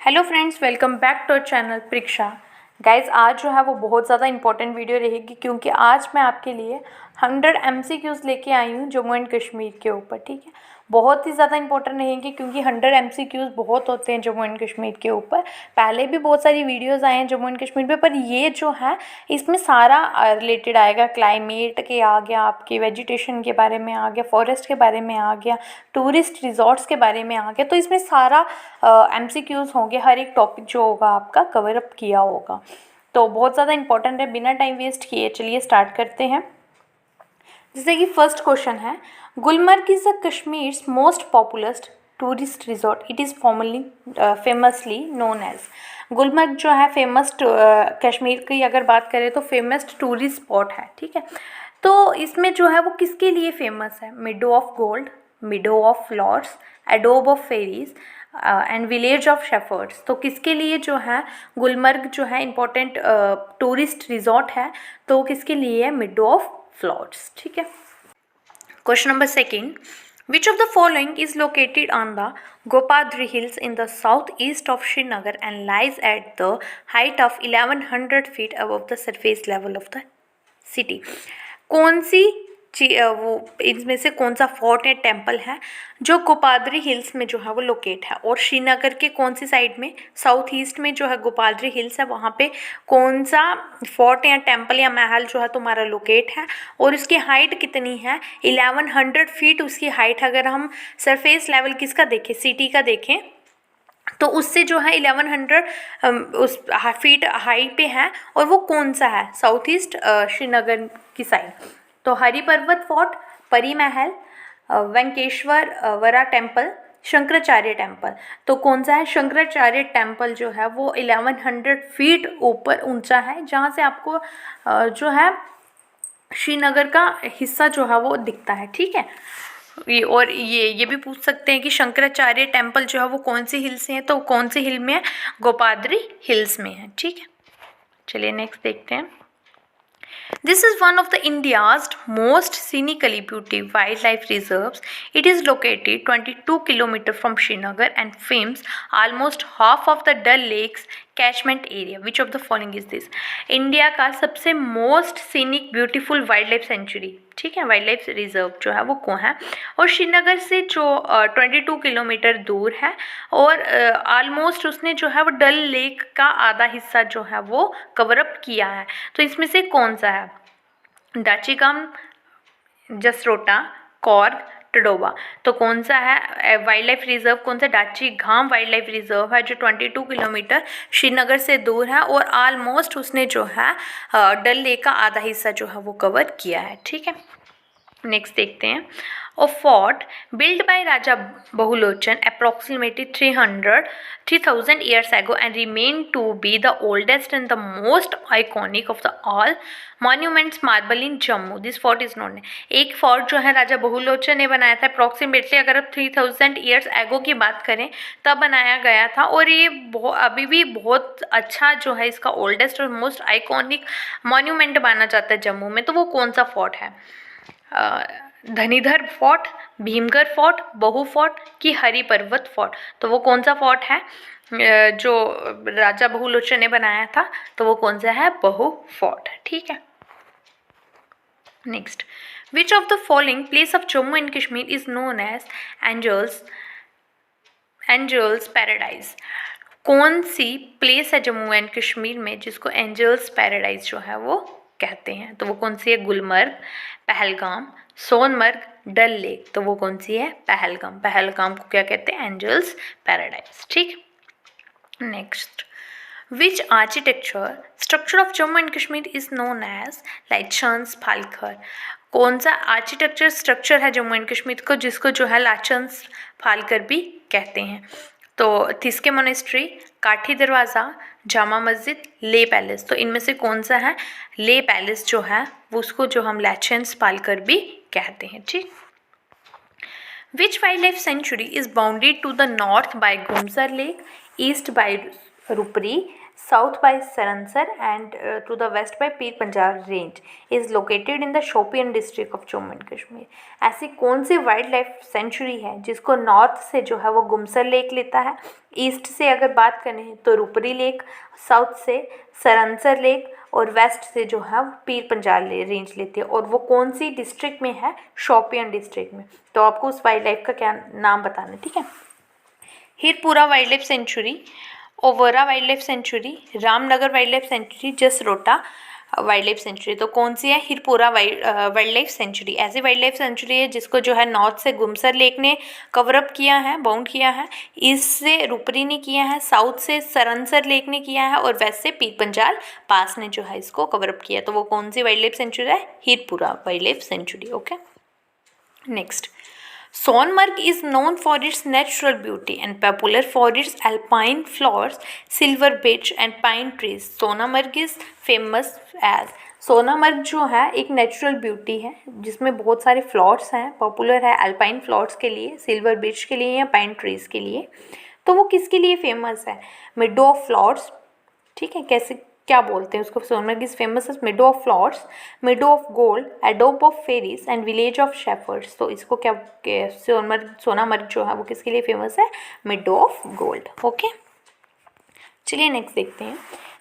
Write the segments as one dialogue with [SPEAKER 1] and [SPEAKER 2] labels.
[SPEAKER 1] Hello friends, welcome back to channel Pariksha. Guys, आज जो है वो बहुत ज़्यादा इंपॉर्टेंट वीडियो रहेगी क्योंकि आज मैं आपके लिए 100 MCQs लेके आई हूँ जम्मू एंड कश्मीर के ऊपर। ठीक है, बहुत ही ज़्यादा इंपॉर्टेंट रहेंगे क्योंकि 100 MCQs बहुत होते हैं जम्मू एंड कश्मीर के ऊपर। पहले भी बहुत सारी वीडियोज़ आए हैं जम्मू एंड कश्मीर पे, पर ये जो है इसमें सारा रिलेटेड आएगा। क्लाइमेट के आ गया, आपके वेजिटेशन के बारे में आ गया, फॉरेस्ट के बारे में आ गया, टूरिस्ट रिजॉर्ट्स के बारे में आ गया। तो इसमें सारा MCQs होंगे, हर एक टॉपिक जो होगा आपका कवर अप किया होगा। तो बहुत ज़्यादा इंपॉर्टेंट है। बिना टाइम वेस्ट किए चलिए स्टार्ट करते हैं। जैसे कि फर्स्ट क्वेश्चन है, Gulmarg is the Kashmir's most popular tourist resort. It is formerly famously known as. Gulmarg जो है फेमस कश्मीर की अगर बात करें तो फेमस टूरिस्ट स्पॉट है। ठीक है, तो इसमें जो है वो किसके लिए फेमस है? Meadow of gold, meadow of flowers, एडोब of fairies and village of shepherds. तो किसके लिए जो है गुलमर्ग जो है इम्पोर्टेंट टूरिस्ट रिजॉर्ट है? तो किसके लिए है? Meadow of flowers. ठीक है, question number second, which of the following is located on the Gopadri Hills in the southeast of Srinagar and lies at the height of 1100 feet above the surface level of the city? कौन सी वो इनमें से कौन सा fort या temple है जो Gopadri hills में जो है वो लोकेट है? और श्रीनगर के कौन सी साइड में, साउथ ईस्ट में जो है गोपाद्री हिल्स है, वहाँ पे कौन सा फोर्ट या टेम्पल या महल जो है तुम्हारा लोकेट है? और उसकी हाइट कितनी है? 1100 फीट उसकी हाइट। अगर हम सरफेस लेवल किसका देखें, सिटी का देखें, तो उससे जो है 1100 उस फीट हाइट पे है। और वो कौन सा है? साउथ ईस्ट श्रीनगर की साइड। तो हरि पर्वत फोर्ट, परी महल, वेंकेश्वर वरा टेम्पल, शंकराचार्य टेम्पल। तो कौन सा है? शंकराचार्य टेम्पल जो है वो 1100 फीट ऊपर ऊंचा है, जहाँ से आपको जो है श्रीनगर का हिस्सा जो है वो दिखता है। ठीक है, और ये भी पूछ सकते हैं कि शंकराचार्य टेम्पल जो है वो कौन सी हिल से है? तो कौन सी हिल में है? गोपाद्री हिल्स में है। ठीक है, चलिए नेक्स्ट देखते हैं। This is one of the India's most scenically beautiful wildlife reserves. It is located 22 km from Srinagar and forms almost half of the Dal Lake's catchment area. Which of the following is this? India का सबसे most scenic beautiful wild life century, ठीक है, wild life reserve जो है वो कौन है? और श्रीनगर से जो 22 किलोमीटर दूर है, और ऑलमोस्ट उसने जो है वो डल लेक का आधा हिस्सा जो है वो कवर अप किया है। तो इसमें से कौन सा है? दाचीगाम, जसरोटा, कॉर्ग, टडोबा। तो कौन सा है वाइल्ड लाइफ रिजर्व? कौन सा? दाचीगाम वाइल्ड लाइफ रिजर्व है जो 22 किलोमीटर श्रीनगर से दूर है, और ऑलमोस्ट उसने जो है डल लेक का आधा हिस्सा जो है वो कवर किया है। ठीक है, नेक्स्ट देखते हैं। A fort built by Raja Bahulochan approximately 3000 years ago and remained to be the oldest and the most iconic of the all monuments marble in Jammu. This fort is known. एक fort जो है राजा बहुलोचन ने बनाया था approximately, अगर आप 3000 years ago की बात करें तब बनाया गया था, और ये अभी भी बहुत अच्छा जो है इसका ओल्डेस्ट और मोस्ट आइकॉनिक मॉन्यूमेंट माना जाता है जम्मू में। तो वो कौन सा फोर्ट है? धनीधर फोर्ट, भीमगढ़ फोर्ट, बहु फोर्ट की हरि पर्वत फोर्ट। तो वो कौन सा फोर्ट है जो राजा बहुलोचन ने बनाया था? तो वो कौन सा है? बहु फोर्ट। ठीक है, next, which of the following place of Jammu and Kashmir is known as angels paradise? कौन सी प्लेस है जम्मू एंड कश्मीर में जिसको एंजल्स पैराडाइज जो है वो कहते हैं? तो वो कौन सी है? गुलमर्ग, पहलगाम, सोनमर्ग, डल लेक। तो वो कौन सी है? पहलगाम। पहलगाम को क्या कहते हैं? Angels paradise. ठीक, next, which architecture structure of Jammu and Kashmir is known as लाचंस फालखर? कौन सा आर्किटेक्चर स्ट्रक्चर है जम्मू एंड कश्मीर को जिसको जो है लाचंस फालकर भी कहते हैं? तो थिस्के मोनेस्ट्री, काठी दरवाज़ा, जामा मस्जिद, ले पैलेस। तो इनमें से कौन सा है? ले पैलेस जो है वो उसको जो हम लाचंस फालकर भी कहते हैं। ठीक, which wild life sanctuary is bounded to the north by Gumsar lake, east by Rupri, south by Saransar and to the west by Pir Panjal range is located in the Shopian district of Jammu and Kashmir. ऐसी कौन सी wild life sanctuary है जिसको north से जो है वो Gumsar lake लेता है, ईस्ट से अगर बात करें तो रुपरी लेक, साउथ से सरनसर लेक और वेस्ट से जो है वो पीर पंजाल रेंज लेती है, और वो कौन सी डिस्ट्रिक्ट में है, शोपियन डिस्ट्रिक्ट में। तो आपको उस वाइल्ड लाइफ का क्या नाम बताना है, ठीक है। Hirpura wild life sanctuary, Overa wild life sanctuary, Ramnagar wild life sanctuary, Jasrota wild life sanctuary. तो कौन सी है, हिरपुरा वाइल्ड लाइफ सेंचुरी। ऐसी वाइल्ड लाइफ सेंचुरी है जिसको जो है नॉर्थ से गुमसर लेक ने कवर अप किया है, बाउंड किया है, ईस्ट से रुपरी ने किया है, साउथ से सरनसर लेक ने किया है और वेस्ट से पीर पंजाल पास ने जो है इसको कवर अप किया। तो वो कौन सी वाइल्ड लाइफ सेंचुरी है, Hirpura wild life sanctuary. Okay, next, Sonmarg is known for its natural beauty and popular for its alpine flowers, silver beach and pine trees. Sonmarg is famous as, Sonamarg जो है एक natural beauty है जिसमें बहुत सारे floors हैं, popular है alpine floors के लिए, सिल्वर बीच के लिए या पाइन ट्रीज के लिए। तो वो किसके लिए फेमस है, मिडो ऑफ फ्लॉर्स, ठीक है। कैसे क्या बोलते हैं उसको, Sonmarg is famous as meadow of flowers, meadow of gold, एडोब of fairies and village of shepherds. तो इसको क्या, सोनामर्ग जो है वो किसके लिए फेमस है, मिडो ऑफ गोल्ड। ओके, चलिए नेक्स्ट देखते हैं।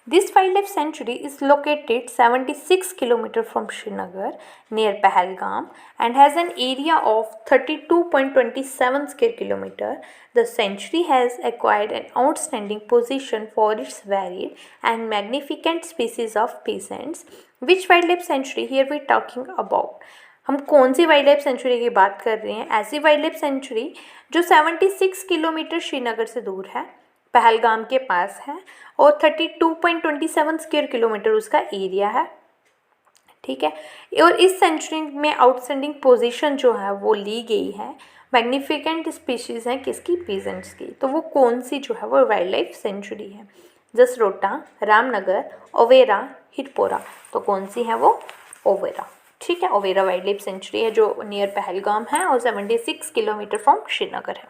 [SPEAKER 1] This wild life sanctuary is located 76 kilometre from Srinagar near Pahalgam and has an area of 32.27 square kilometer. The sanctuary has acquired an outstanding position for its varied and magnificent species of peasants. Which wildlife sanctuary here we talking about? हम कौन सी wild life century की बात कर रहे हैं, ऐसी wild life century जो 76 kilometre Srinagar से दूर है, पहलगाम के पास है और 32.27 स्क्वायर किलोमीटर उसका एरिया है, ठीक है। और इस सेंचुरी में आउटस्टैंडिंग पोजीशन जो है वो ली गई है, मैग्निफिकेंट स्पीशीज़ हैं किसकी, पीजेंट्स की। तो वो कौन सी जो है वो वाइल्ड लाइफ सेंचुरी है, जसरोटा, रामनगर, ओवेरा, हिरपोरा। तो कौन सी है वो, ओवेरा, ठीक है। ओवेरा वाइल्ड लाइफ सेंचुरी है जो नियर पहलगाम है और 76 किलोमीटर फ्रॉम श्रीनगर है।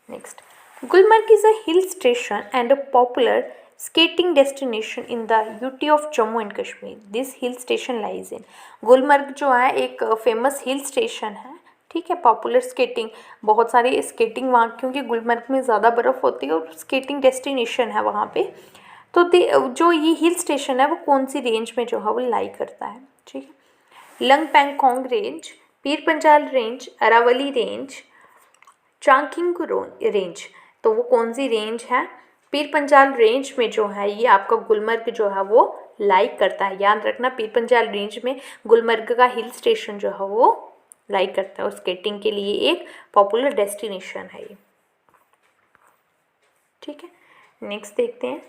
[SPEAKER 1] Next, Gulmarg is a hill station and a popular skating destination in the UT of Jammu and Kashmir. This hill station lies in, Gulmarg जो है एक फेमस हिल स्टेशन है, ठीक है। पॉपुलर स्केटिंग, बहुत सारी स्केटिंग वहाँ, क्योंकि गुलमर्ग में ज़्यादा बर्फ़ होती है और स्केटिंग डेस्टिनेशन है वहाँ पे। तो जो ये हिल स्टेशन है वो कौन सी रेंज में जो है वो लाई करता है, ठीक है। लंगपेंगकोंग range, Pir Panjal range, Aravalli range, चांगकिंग रेंज। तो वो कौन सी रेंज है, पीर पंजाल रेंज में जो है ये आपका गुलमर्ग जो है वो लाइक करता है। याद रखना, पीर पंजाल रेंज में गुलमर्ग का हिल स्टेशन जो है वो लाइक करता है और स्केटिंग के लिए एक पॉपुलर डेस्टिनेशन है ये, ठीक है। नेक्स्ट देखते हैं,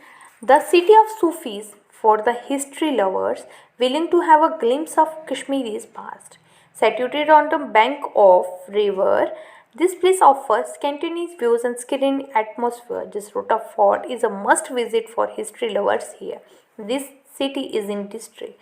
[SPEAKER 1] the city of Sufis for the history lovers willing to have a glimpse of Kashmir's past, situated on the bank of river. This place offers continuous views and serene atmosphere. Jasrota Fort is a must visit for history lovers here. This city is in district,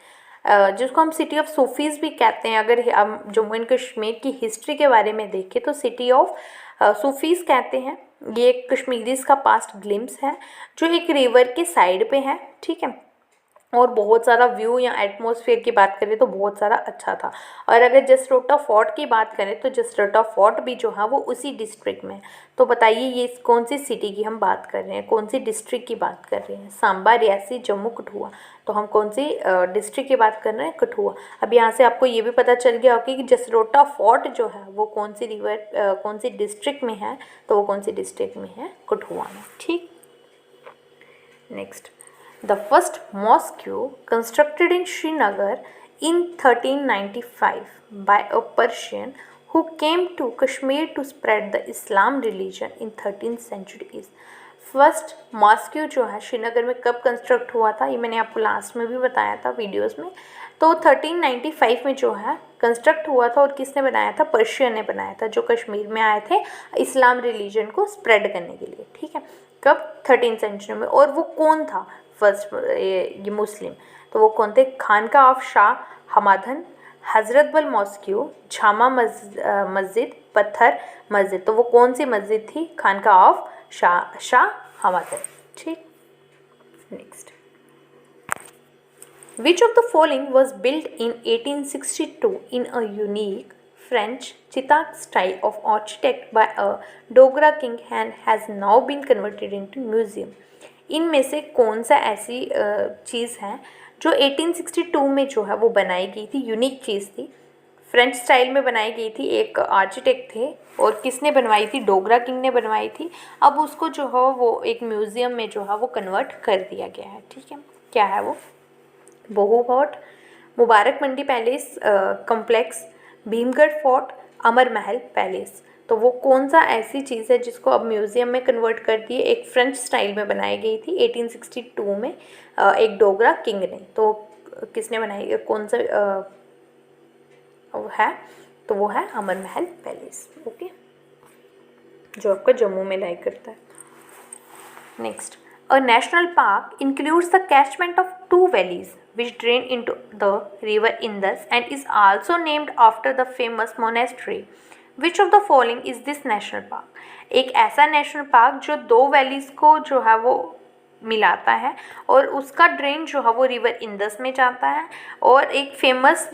[SPEAKER 1] जिसको हम city of Sufis भी कहते हैं। अगर हम Jammu and Kashmir की history के बारे में देखें तो सिटी ऑफ सूफीज़ कहते हैं। ये एक कश्मीरीज़ का पास्ट ग्लिम्स है जो एक रिवर के साइड पे है, ठीक है। और बहुत सारा व्यू या एटमॉस्फेयर की बात करें तो बहुत सारा अच्छा था। और अगर जसरोटा फोर्ट की बात करें तो जसरोटा फोर्ट भी जो है वो उसी डिस्ट्रिक्ट में। तो बताइए ये कौन सी सिटी की हम बात कर रहे हैं, कौन सी डिस्ट्रिक्ट की बात कर रहे हैं, सांबा, रियासी, जम्मू, कठुआ। तो हम कौन सी डिस्ट्रिक्ट की बात कर रहे हैं, कठुआ। अब यहाँ से आपको ये भी पता चल गया होगा कि जसरोटा फोर्ट जो है वो कौन सी कौन सी डिस्ट्रिक्ट में है, तो वो कौन सी डिस्ट्रिक्ट में है, कठुआ में, ठीक। Next, the first mosque constructed in Srinagar in 1395 by a Persian who came to Kashmir to spread the Islam religion in 13th century is, first mosque जो है श्रीनगर में कब कंस्ट्रक्ट हुआ था, ये मैंने आपको लास्ट में भी बताया था वीडियोस में। तो 1395 में जो है कंस्ट्रक्ट हुआ था और किसने बनाया था, पर्शियन ने बनाया था, जो कश्मीर में आए थे इस्लाम रिलीजन को स्प्रेड करने के लिए, ठीक है। कब, 13th सेंचुरी में। और वो कौन था फर्स्ट, ये मुस्लिम। तो वो कौन थे, खानका ऑफ शाह हमादन, हज़रत बल मॉस्क्यू, झामा मस्जिद, पत्थर मस्जिद। तो वो कौन सी मस्जिद थी, खानका ऑफ शाह हमादन, ठीक। Next, which of the following was built in 1862 in a unique French Chitak style of architect by a Dogra king and has now been converted into museum? इनमें से कौन सा ऐसी चीज़ है जो 1862 में जो है वो बनाई गई थी, यूनिक चीज़ थी, फ्रेंच स्टाइल में बनाई गई थी, एक आर्किटेक्ट थे और किसने बनवाई थी? डोगरा किंग ने बनवाई थी। अब उसको जो है वो एक म्यूज़ियम में जो है वो कन्वर्ट कर दिया गया है। ठीक है, क्या है वो? बहू fort, Mubarak Mandi palace complex, Bhimgarh fort, अमर महल पैलेस। तो वो कौन सा ऐसी चीज़ है जिसको अब म्यूज़ियम में कन्वर्ट कर दिए? एक फ्रेंच स्टाइल में बनाई गई थी 1862 में एक डोगरा किंग ने। तो किसने बनाई, कौन सा वो है? तो वो है अमर महल पैलेस। ओके, जो आपका जम्मू में लाई करता है। Next, a national park includes the catchment of two valleys which drain into the river Indus and is also named after the famous monastery. Which of the following is this national park? एक ऐसा national park जो दो valleys को जो है वो मिलाता है और उसका ड्रेन जो है वो रिवर इंदस में जाता है और एक फेमस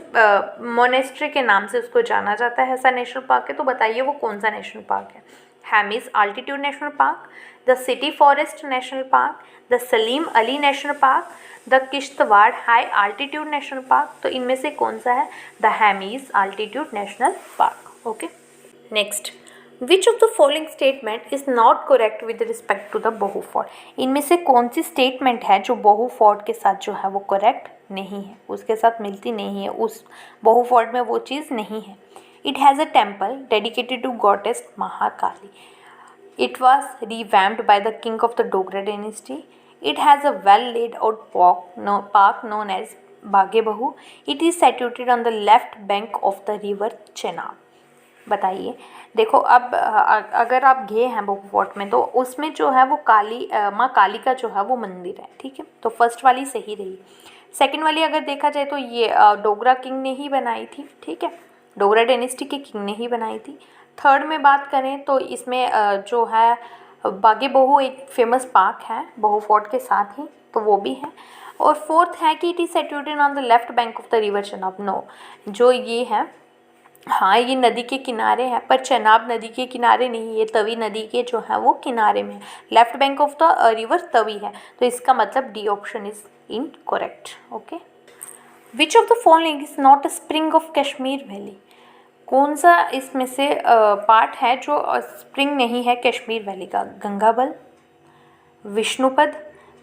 [SPEAKER 1] मोनेस्ट्री के नाम से उसको जाना जाता है। ऐसा नेशनल पार्क है, तो बताइए वो कौन सा नेशनल पार्क है? Hemis altitude national park, the city forest national park, the Salim Ali national park, the Kishtwar high altitude national park. तो इनमें से कौन सा है? The Hemis altitude national park. Okay, next, which of the following statement is not correct with respect to the Bahu fort? इनमें से कौन सी statement है जो बहू फोर्ट के साथ जो है वो करेक्ट नहीं है, उसके साथ मिलती नहीं है, उस बहू फोर्ट में वो चीज़ नहीं है? It has a temple dedicated to goddess Mahakali. It was revamped by the king of the Dogra dynasty. It has a well-laid out park known as Baghe-Bahu. It is situated on the left bank of the river Chenab. बताइए, देखो अब अगर आप गए हैं बहू fort में तो उसमें जो है वो काली माँ काली का जो है वो मंदिर है। ठीक है, तो फर्स्ट वाली सही रही। सेकंड वाली अगर देखा जाए तो ये डोगरा किंग ने ही बनाई थी। ठीक है, डोगरा डायनेस्टी के किंग ने ही बनाई थी। थर्ड में बात करें तो इसमें जो है बागे बहू एक फेमस पार्क है बहू फोर्ट के साथ ही, तो वो भी है। और फोर्थ है कि it is situated on the left bank of the river Chenab. No, जो ये है, हाँ ये नदी के किनारे है पर चेनाब नदी के किनारे नहीं, ये तवी नदी के जो है वो किनारे में। Left bank of the river Tawi है, तो इसका मतलब D option is incorrect. Okay, which of the following is not a spring of Kashmir valley? कौन सा इसमें से पार्ट है जो स्प्रिंग नहीं है कश्मीर वैली का? गंगाबल, विष्णुपद,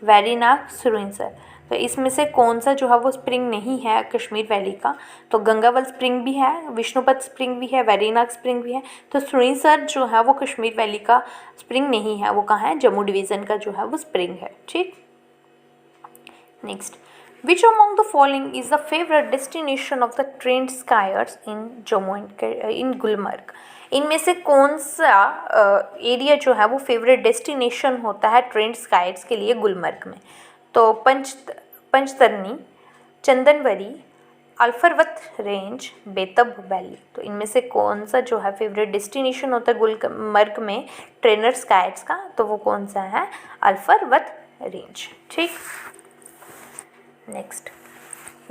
[SPEAKER 1] वैरीनाग, सुरिंसर। तो इसमें से कौन सा जो है वो स्प्रिंग नहीं है कश्मीर वैली का? तो गंगाबल स्प्रिंग भी है, विष्णुपद स्प्रिंग भी है, वैरीनाग स्प्रिंग भी है। तो सुरिंसर जो है वो कश्मीर वैली का स्प्रिंग नहीं है, वो कहाँ है? जम्मू डिवीज़न का जो है वो स्प्रिंग है। ठीक, next, which among the following is the favorite destination of the trained skiers in Jammu and in Gulmarg? इनमें से कौन सा एरिया जो है वो फेवरेट डेस्टिनेशन होता है ट्रेंड स्कायर्स के लिए गुलमर्ग में? तो पंचतरनी, चंदनवरी, अल्फरवत रेंज, बेतब वैली। तो इनमें से कौन सा जो है फेवरेट डेस्टिनेशन होता है गुलमर्ग में ट्रेनर स्कायर्स का? तो वो कौन सा है? अल्फरवत रेंज। ठीक, next,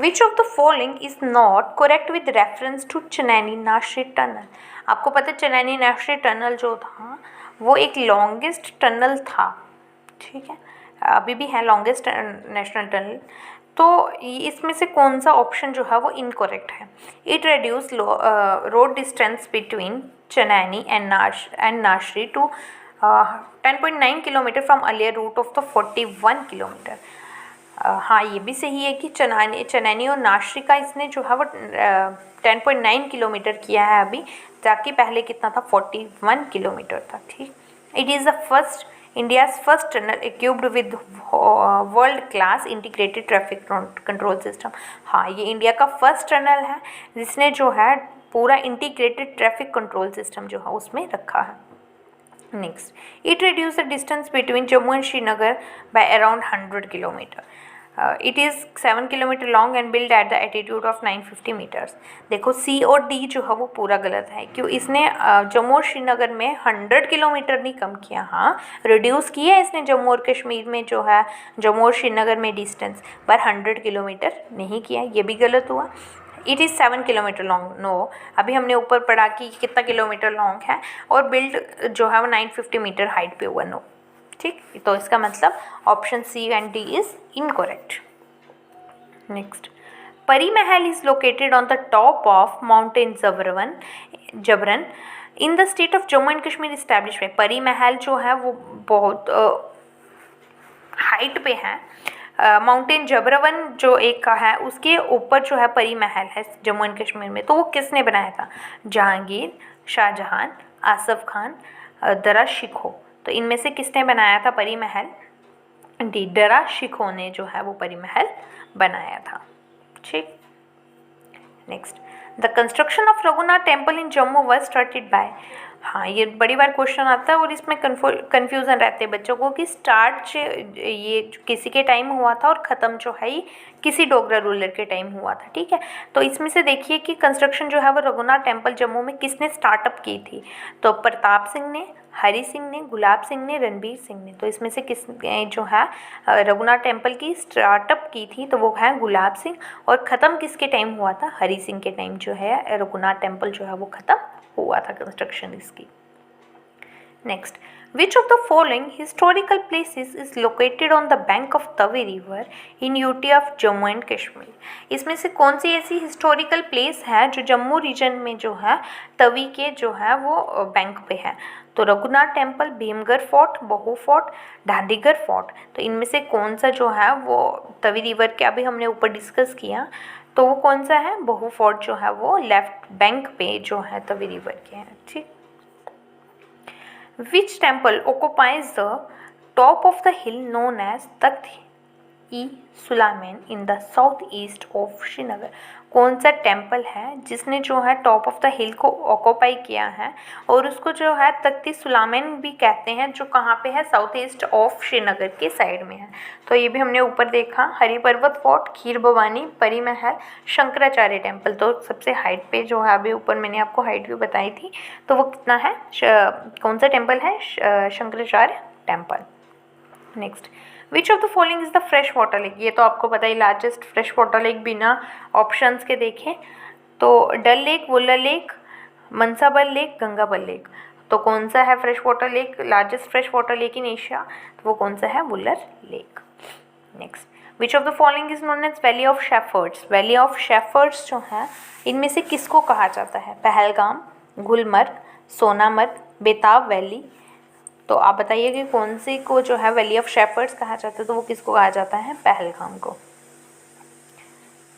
[SPEAKER 1] which of the following is not correct with reference to Chenani Nashri tunnel? आपको पता है चनैनी नाशरी टनल जो था वो एक लॉन्गेस्ट टनल था। ठीक है, अभी भी है लॉन्गेस्ट नेशनल टनल। तो इसमें से कौन सा ऑप्शन जो है वो इनकरेक्ट है? It reduce road distance between Chenani and Nashri to 10.9 kilometre from earlier route of the 41 kilometre. हाँ ये भी सही है कि चनैनी और नाशरी का इसने जो है वो 10.9 किलोमीटर किया है अभी, ताकि पहले कितना था? 41 किलोमीटर था। ठीक, it is the first India's first tunnel equipped with world class integrated traffic control system. हाँ ये इंडिया का फर्स्ट टनल है जिसने जो है पूरा इंटीग्रेटेड ट्रैफिक कंट्रोल सिस्टम जो है उसमें रखा है। Next, it reduce the distance between Jammu and Srinagar by around 100 kilometre. It is 7 kilometre long and build at the attitude of 950 metres. देखो सी और डी जो है वो पूरा गलत है, क्यों? इसने जम्मू और श्रीनगर में 100 किलोमीटर नहीं कम किया, हाँ रिड्यूस किया इसने जम्मू और कश्मीर में जो है जम्मू और श्रीनगर में डिस्टेंस, पर 100 किलोमीटर नहीं किया, ये भी गलत हुआ। It is 7 kilometre long, no, अभी हमने ऊपर पढ़ा कि कितना किलोमीटर लॉन्ग है, और बिल्ड जो है वो 950 मीटर हाइट पे हुआ, नो। ठीक, तो इसका मतलब option C and D is incorrect. Next, Pari Mahal is located on the top of mountain Zabarwan in the state of Jammu and Kashmir establish में। परी महल जो है वो बहुत हाइट पे है, माउंटेन जबरवन जो एक का है उसके ऊपर जो है परी महल है जम्मू एंड कश्मीर में। तो वो किसने बनाया था? जहांगीर, शाहजहां, आसफ खान, दरा शिकोह। तो इनमें से किसने बनाया था परी महल? डी, दरा शिकोह ने जो है वो परी महल बनाया था। ठीक, next, the construction of Raghunath temple in Jammu was started by. हाँ, ये बड़ी बार क्वेश्चन आता है और इसमें कन्फ्यूज़न रहते हैं बच्चों को कि स्टार्ट ये किसी के टाइम हुआ था और ख़त्म जो है ये किसी डोगरा रूलर के टाइम हुआ था। ठीक है, तो इसमें से देखिए कि कंस्ट्रक्शन जो है वो रघुनाथ टेम्पल जम्मू में किसने स्टार्टअप की थी? तो प्रताप सिंह ने, हरी सिंह ने, गुलाब सिंह ने, रणबीर सिंह ने। तो इसमें से किस जो है रघुनाथ टेम्पल की स्टार्टअप की थी तो वो है गुलाब सिंह, और ख़त्म किसके टाइम हुआ था? हरी सिंह के टाइम जो है रघुनाथ टेम्पल जो है वो ख़त्म हुआ था कंस्ट्रक्शन इसकी। Next, which of the following historical places is located on the bank of Tawi river in UT of Jammu and Kashmir? इसमें से कौन सी ऐसी हिस्टोरिकल प्लेस है जो जम्मू रीजन में जो है तवी के जो है वो बैंक पे है? तो रघुनाथ टेम्पल, भीमगढ़ फोर्ट, बहू फोर्ट, ढांडीगढ़ फोर्ट। तो इनमें से कौन सा जो है वो तवी रिवर के अभी हमने ऊपर डिस्कस किया, तो वो कौन सा है? बहू फोर्ट जो है वो लेफ्ट बैंक पे जो है तवी रिवर के हैं। ठीक, Which temple occupies the top of the hill known as Takht-e-Sulayman in the southeast of Srinagar? कौन सा टेम्पल है जिसने जो है टॉप ऑफ द हिल को ऑक्यूपाई किया है और उसको जो है तख्ती सुलामैन भी कहते हैं, जो कहाँ पे है? साउथ ईस्ट ऑफ श्रीनगर के साइड में है। तो ये भी हमने ऊपर देखा, हरी पर्वत फोर्ट, खीर भवानी, परी महल, शंकराचार्य टेम्पल। तो सबसे हाइट पे जो है अभी ऊपर मैंने आपको हाइट भी बताई थी, तो वो कितना है? कौन सा टेम्पल है? Shankaracharya temple. Next, which of the following is the fresh water lake? ये तो आपको पता ही, लार्जेस्ट फ्रेश वाटर लेक बिना ऑप्शंस के देखें तो Dal lake, Wular lake, Manasbal lake, Gangabal lake. तो कौन सा है fresh water lake, largest fresh water lake in Asia? तो वो कौन सा है? Wular lake. Next, which of the following is known as valley of shepherds? Valley of shepherd's जो है इनमें से किसको कहा जाता है? पहलगाम, गुलमर्ग, सोनामर्ग, बेताब वैली। तो आप बताइए कि कौन सी को जो है वैली ऑफ शेफर्ड्स कहा जाता है? तो वो किसको कहा जाता है? पहलगाम को।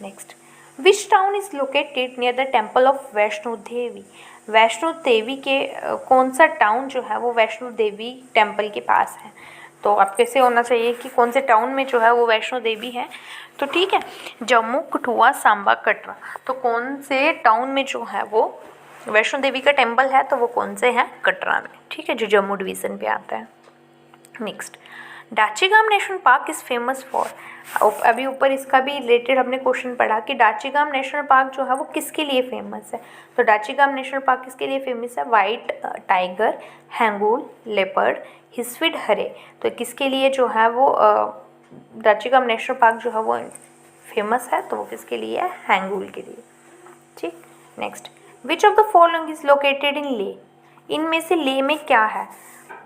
[SPEAKER 1] Next, which town is located near the temple of Vaishno Devi? Vaishno Devi के कौन सा टाउन जो है वो वैष्णो देवी टेम्पल के पास है? तो आप कैसे होना चाहिए कि कौन से टाउन में जो है वो वैष्णो देवी है? तो ठीक है, जम्मू, कठुआ, सांबा, कटरा। तो कौन से टाउन में जो है वो वैष्णो देवी का टेम्पल है? तो वो कौन से हैं? कटरा में। ठीक है, जो जम्मू डिवीज़न पे आता है। Next, Dachigam national park is famous for. अभी ऊपर इसका भी रिलेटेड हमने क्वेश्चन पढ़ा कि डाचीगाम नेशनल पार्क जो है वो किसके लिए फेमस है? तो डाचीगाम नेशनल पार्क किसके लिए फेमस है? वाइट टाइगर, हैंगूल, लेपर्ड, हिस्विड हरे। तो किसके लिए जो है वो डाचीगाम नेशनल पार्क जो है वो फेमस है? तो वो किसके लिए है? हैंगूल के लिए। ठीक, next, which of the following is located in Leh? इनमें से ले में क्या है?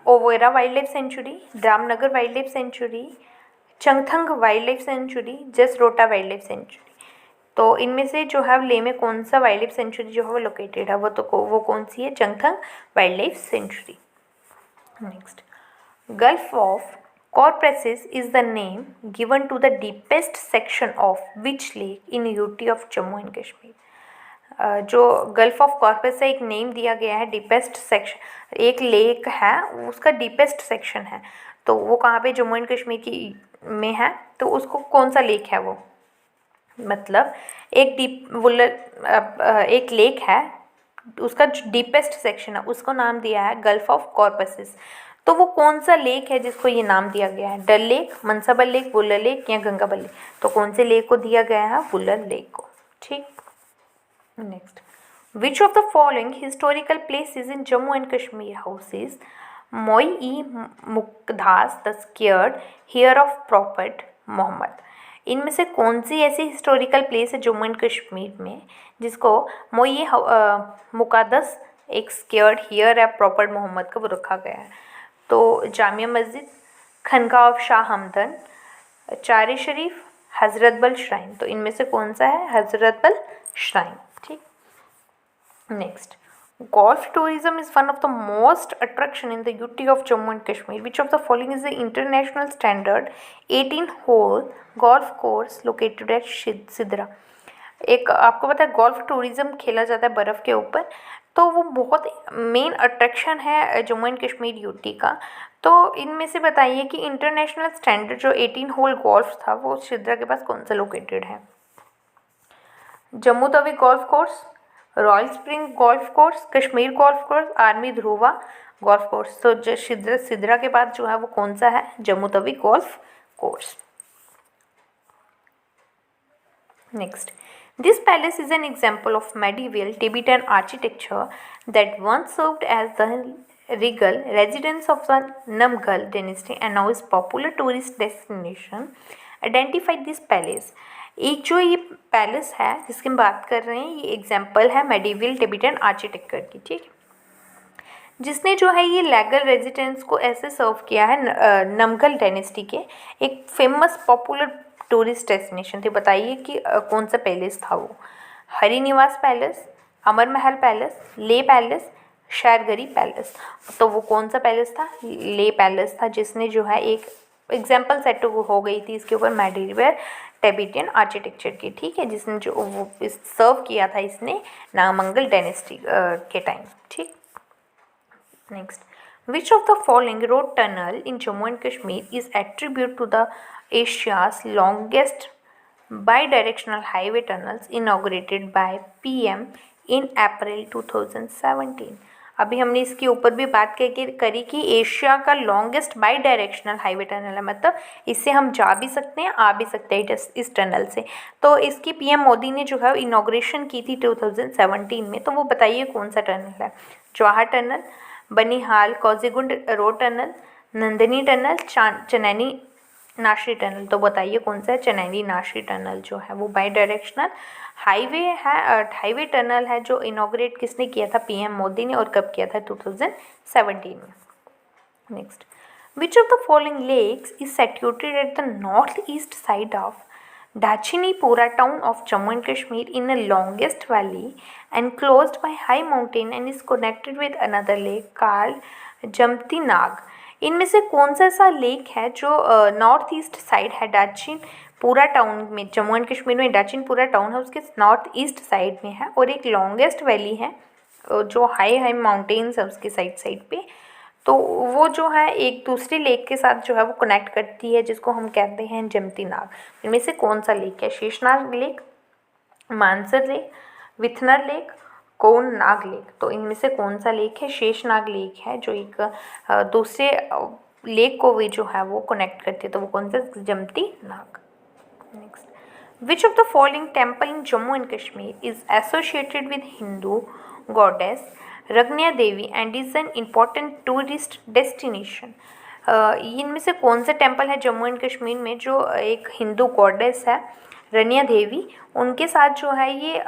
[SPEAKER 1] Overa wild life sanctuary, Ramnagar wild life sanctuary, Changthang wild life sanctuary, Jasrota wild life sanctuary. तो इनमें से जो है ले में कौन सा वाइल्ड लाइफ सेंचुरी जो है वो लोकेटेड है? वो कौन सी है? Changthang wild life sanctuary. Next, gulf of कॉर्परेसिस is the name given to the deepest section of which lake in UT of Jammu and Kashmir? जो गल्फ ऑफ कॉर्पस से एक नेम दिया गया है, डीपेस्ट सेक्शन, एक लेक है उसका डीपेस्ट सेक्शन है, तो वो कहाँ पे? जम्मू एंड कश्मीर की में है। तो उसको कौन सा लेक है वो? मतलब एक एक लेक है, उसका डीपेस्ट सेक्शन है, उसको नाम दिया है गल्फ ऑफ कॉर्पसिस। तो वो कौन सा लेक है जिसको ये नाम दिया गया है? Dal lake, Manasbal lake, Wular lake या गंगाबल लेक? तो कौन से लेक को दिया गया है? वुलर लेक को। ठीक, next, which of the following historical places in Jammu and Kashmir houses Moi Muqaddas the sacred hair of prophet Muhammad? इनमें से कौन सी ऐसी हिस्टोरिकल प्लेस है जम्मू एंड कश्मीर में जिसको मोई मुकादस एक स्केयर्ड हियर है प्रॉफिट मोहम्मद का वो रखा गया है? तो जामिया मस्जिद, खनका ऑफ शाह हमदन, चार शरीफ, हजरत बल श्राइन। तो इनमें से कौन सा है? हजरत बल श्राइन। ठीक, next, golf tourism is one of the most attraction in the UT of Jammu and Kashmir. Which of the following is the international standard 18-hole golf course located at Sidra? एक आपको पता है गोल्फ टूरिज्म खेला जाता है बर्फ़ के ऊपर, तो वो बहुत मेन अट्रैक्शन है जम्मू एंड कश्मीर यूटी का। तो इनमें से बताइए कि इंटरनेशनल स्टैंडर्ड जो 18 होल गोल्फ था वो सिद्रा के पास कौन सा लोकेटेड है? Jammu Tawi golf course, royal spring golf course, Kashmir golf course, army Dhruva golf course. तो जो सिद्रा के बाद जो है वो कौन सा है? Jammu Tawi golf course. Next, this palace is an example of medieval Tibetan architecture that once served as the regal residence of the Namgyal dynasty and now is popular tourist destination. Identify this palace. एक जो ये palace है जिसकी हम बात कर रहे हैं ये एग्जाम्पल है मेडिवल टिबेटन आर्किटेक्चर की। ठीक, जिसने जो है ये लीगल रेजिडेंस को ऐसे सर्व किया है नमगल डायनेस्टी के एक फेमस पॉपुलर टूरिस्ट डेस्टिनेशन थे। बताइए कि कौन सा पैलेस था वो? हरी निवास पैलेस, अमर महल पैलेस, ले पैलेस, शेरगरी पैलेस। तो वो कौन सा पैलेस था? ले पैलेस था, जिसने जो है एक एग्जाम्पल सेट हो गई थी इसके ऊपर मेडिवल टिबेटन आर्किटेक्चर की। ठीक है, जिसने जो वो सर्व किया था इसने नामंगल डायनेस्टी के टाइम। ठीक, next, which of the following road tunnel in Jammu and Kashmir is attribute to the Asia's longest bidirectional highway tunnels inaugurated by PM in April 2017? अभी हमने इसके ऊपर भी बात करी कि एशिया का longest bidirectional highway tunnel है, मतलब इससे हम जा भी सकते हैं आ भी सकते हैं इस टनल से। तो इसकी PM मोदी ने जो है इनॉग्रेशन की थी 2017 में। तो वो बताइए कौन सा टनल है? Jawahar tunnel, Banihal Qazigund road tunnel, Nandni tunnel, Chenani Nashri tunnel. तो बताइए कौन सा है? चनैनी नाशरी टनल जो है वो बाई डायरेक्शनल हाईवे है, हाईवे टनल है जो इनॉग्रेट किसने किया था? PM मोदी ने। और कब किया था? 2017 में। Next, which of the following lakes is situated at the north east side of Dachinipura town of Jammu and Kashmir in the longest valley enclosed by high mountain and is connected with another lake called Jamti Nag? इनमें से कौन सा ऐसा lake है जो north east side है डाचिनपुरा town में? Jammu and Kashmir में डाचिनपुरा टाउन है उसके नॉर्थ ईस्ट साइड में है और एक लॉन्गेस्ट वैली है जो हाई माउंटेन्स है उसके साइड पे। तो वो जो है एक दूसरी लेक के साथ जो है वो कनेक्ट करती है जिसको हम कहते हैं जमती नाग। इनमें से कौन सा लेक है? शेषनाग लेक, मानसर लेक, विथनर लेक, कौन नाग लेक। तो इनमें से कौन सा लेक है? शेषनाग लेक है जो एक दूसरे लेक को भी जो है वो कनेक्ट करती है। तो वो कौन सा? जमती नाग। Next, which of the following temple in Jammu and Kashmir is associated with Hindu goddess Ragnya Devi and is an important tourist destination? इनमें से कौन सा टेम्पल है जम्मू एंड कश्मीर में जो एक हिंदू गॉडेस है रनिया देवी उनके साथ जो है ये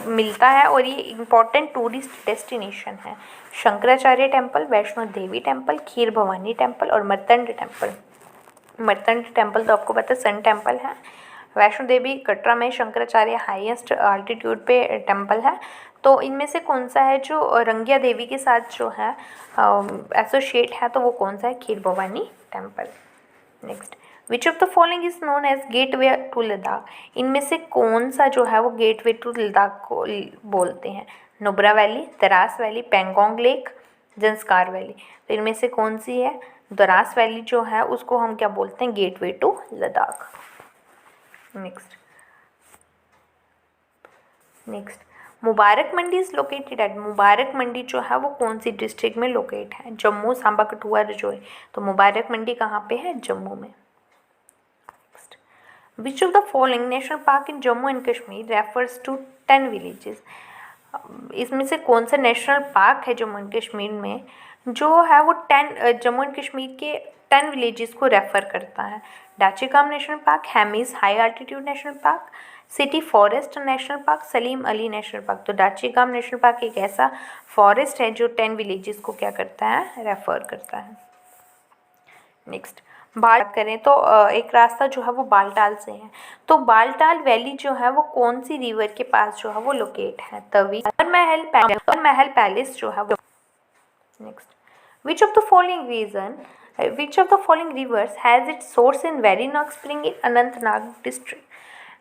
[SPEAKER 1] मिलता है और ये इम्पॉर्टेंट टूरिस्ट डेस्टिनेशन है? शंकराचार्य टेम्पल, वैष्णो देवी टेम्पल, खीर भवानी टेम्पल और मर्तंड टेम्पल। मर्तंड टेम्पल तो आपको पता है सन टेम्पल है। वैष्णो देवी कटरा में शंकराचार्य हाईएस्ट आल्टीट्यूड पे टेम्पल है। तो इनमें से कौन सा है जो रंगिया देवी के साथ जो है एसोसिएट है? तो वो कौन सा है? Kheer Bhawani temple. Next, which of the following is known as gateway to Ladakh? इनमें से कौन सा जो है वो गेटवे टू लद्दाख को बोलते हैं? Nubra valley, Dras valley, Pangong lake, Zanskar valley. तो इनमें से कौन सी है? दरास वैली जो है उसको हम क्या बोलते हैं? Gateway to Ladakh. Next, Mubarak Mandi is located at, Mubarak Mandi जो है वो कौन सी डिस्ट्रिक्ट में लोकेट है? जम्मू, सांबा, कठुआ, राजौरी। तो मुबारक मंडी कहाँ पे है? जम्मू में। Which of the following national park in Jammu and Kashmir refers to 10 villages? इसमें से कौन सा नेशनल पार्क है जम्मू एंड कश्मीर में जो है वो 10 जम्मू एंड कश्मीर के 10 विलेजेस को रेफर करता है? Dachigam national park, Hemis high altitude national park, city forest national park, Salim Ali national park. तो डाचीगाम नेशनल पार्क एक ऐसा फॉरेस्ट है जो 10 विलेजेस को क्या करता है? रेफर करता है। नेक्स्ट बात करें तो एक रास्ता जो है वो बालटाल से है। तो बालटाल वैली जो है वो कौन सी रिवर के पास जो है वो लोकेट है? तवी और महल पैलेस जो है वो। Next which of the following rivers has its source in Verinag spring in Anantnag district?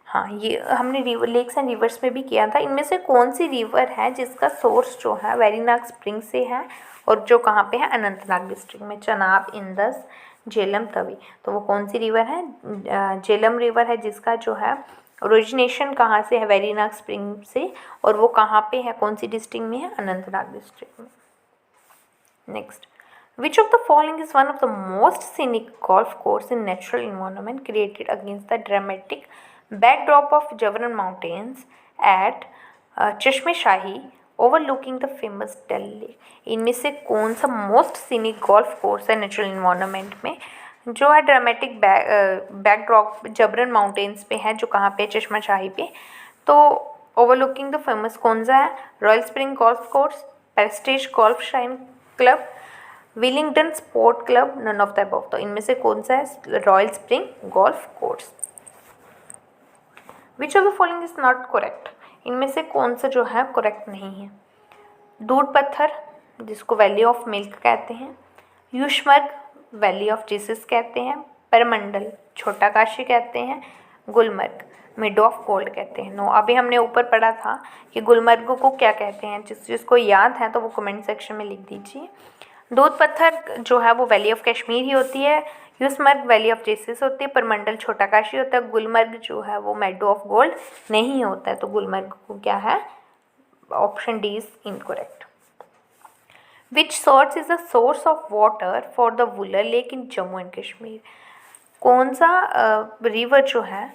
[SPEAKER 1] हाँ, ये हमने रिवर लेक्स एंड रिवर्स में भी किया था। इनमें से कौन सी रिवर है जिसका सोर्स जो है वेरीनाग स्प्रिंग से है और जो कहाँ पे है? अनंतनाग डिस्ट्रिक्ट में। चनाब, इंदस, झेलम, तवी। तो वो कौन सी रिवर है? झेलम रिवर है जिसका जो है ओरिजिनेशन कहाँ से है? वेरीनाग स्प्रिंग से। और वो कहाँ पे है? कौन सी डिस्ट्रिक्ट में है? अनंतनाग डिस्ट्रिक्ट में। Next which of the following is one of the most scenic golf course in natural environment created against the dramatic backdrop of Jabran Mountains at Chashme Shahi overlooking the famous Dal lake? इनमें से कौन सा most scenic golf course है natural environment में जो है dramatic backdrop जबरन mountains पे है, जो कहाँ पे? चश्मा शाही पे। तो ओवरलुकिंग द फेमस कौन सा है? Royal spring golf course, prestige golf shine club, Willingdon sport club, none of the above. तो इनमें से कौन सा है? Royal spring golf course. Which of the following is not correct? इनमें से कौन सा जो है करेक्ट नहीं है? दूध पत्थर जिसको वैली ऑफ मिल्क कहते हैं, यूशमर्ग वैली ऑफ जीसस कहते हैं, परमंडल छोटा काशी कहते हैं, गुलमर्ग मिड ऑफ गोल्ड कहते हैं। नो, अभी हमने ऊपर पढ़ा था कि गुलमर्ग को क्या कहते हैं। जिसको याद है तो वो कमेंट सेक्शन में लिख दीजिए। दूध पत्थर जो है वो वैली ऑफ कश्मीर ही होती है, यूसमर्ग वैली ऑफ जेसिस होती है, परमंडल छोटा काशी होता है, गुलमर्ग जो है वो मेडो ऑफ गोल्ड नहीं होता है। तो गुलमर्ग को क्या है? Option D is incorrect. Which source is the source of water for the Wular lake in Jammu and Kashmir? कौन सा रिवर जो है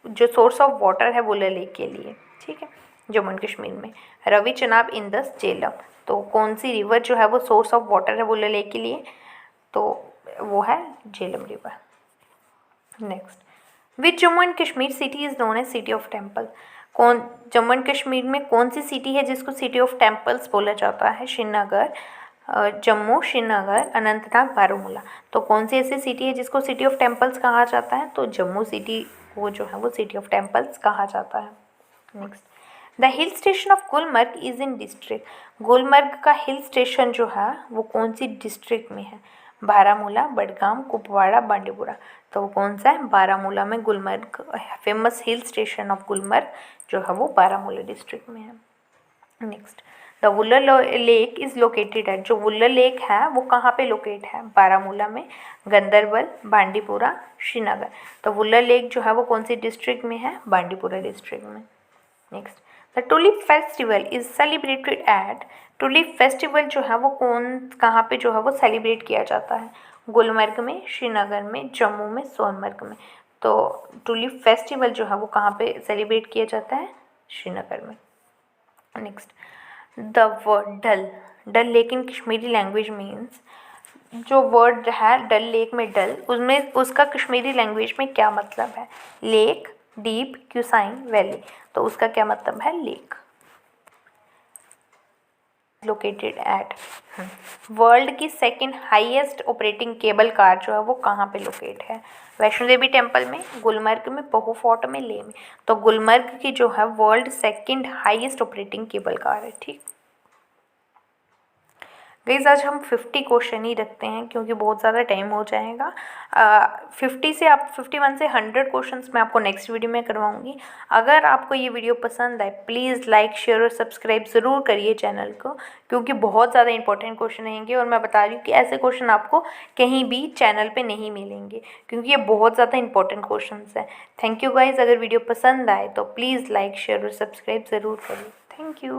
[SPEAKER 1] जो सोर्स ऑफ वाटर है वुलर लेक के लिए? ठीक है, जम्मू एंड कश्मीर में रवि, चनाब, इंदस, झेलम। तो कौन सी रिवर जो है वो सोर्स ऑफ वाटर है वुलर लेक के लिए? तो वो है Jhelum river. Next which Jammu and Kashmir city is known as city of temple? कौन जम्मू एंड कश्मीर में कौन सी सिटी है जिसको सिटी ऑफ टेम्पल्स बोला जाता है? श्रीनगर, जम्मू, श्रीनगर, अनंतनाग, बारामूला। तो कौन सी ऐसी सिटी है जिसको सिटी ऑफ टेम्पल्स कहा जाता है? तो जम्मू सिटी को जो है वो सिटी ऑफ टेम्पल्स कहा जाता है। Next the hill station of Gulmarg is in district? Gulmarg का हिल स्टेशन जो है वो कौन सी डिस्ट्रिक्ट में है? बारामूला, बडगाम, कुपवाड़ा, बांडीपुरा। तो वो कौन सा है? बारामूला में Gulmarg, famous hill station of Gulmarg जो है वो बारामूला डिस्ट्रिक्ट में है। Next the Wular lake is located eight? जो वुलर लेक है वो कहाँ पे लोकेट है? बारामूला में, गंदरबल, बांडीपुरा, श्रीनगर। तो वुलर लेक जो है वो कौन सी डिस्ट्रिक्ट में है? बांडीपुरा डिस्ट्रिक्ट में। Next the tulip festival is celebrated at? Tulip festival जो है वो कहाँ पे जो है वो सेलिब्रेट किया जाता है? गुलमर्ग में, श्रीनगर में, जम्मू में, सोनमर्ग में। तो टुलिप फेस्टिवल जो है वो कहाँ पे सेलिब्रेट किया जाता है? श्रीनगर में। Next the word Dal lake in Kashmiri language means? जो वर्ड है डल लेक में डल, उसमें उसका कश्मीरी लैंग्वेज में क्या मतलब है? Lake, deep, cuisine, valley. तो उसका क्या मतलब है? लेक। Located at? वर्ल्ड की second highest operating cable car जो है वो कहाँ पे लोकेट है? वैष्णो देवी टेम्पल में, गुलमर्ग में, पहू फोर्ट में, लेह में। तो गुलमर्ग की जो है world second highest operating cable car है। ठीक गाइस, आज हम 50 क्वेश्चन ही रखते हैं क्योंकि बहुत ज़्यादा टाइम हो जाएगा। 51 से 100 क्वेश्चंस मैं आपको नेक्स्ट वीडियो में करवाऊंगी। अगर आपको ये वीडियो पसंद आए प्लीज़ लाइक, शेयर और सब्सक्राइब ज़रूर करिए चैनल को, क्योंकि बहुत ज़्यादा इंपॉर्टेंट क्वेश्चन रहेंगे और मैं बता रही हूँ कि ऐसे क्वेश्चन आपको कहीं भी चैनल पर नहीं मिलेंगे क्योंकि ये बहुत ज़्यादा इंपॉर्टेंट क्वेश्चन हैं। Thank you guys. अगर वीडियो पसंद आए तो प्लीज़ लाइक, शेयर और सब्सक्राइब ज़रूर करिए। Thank you.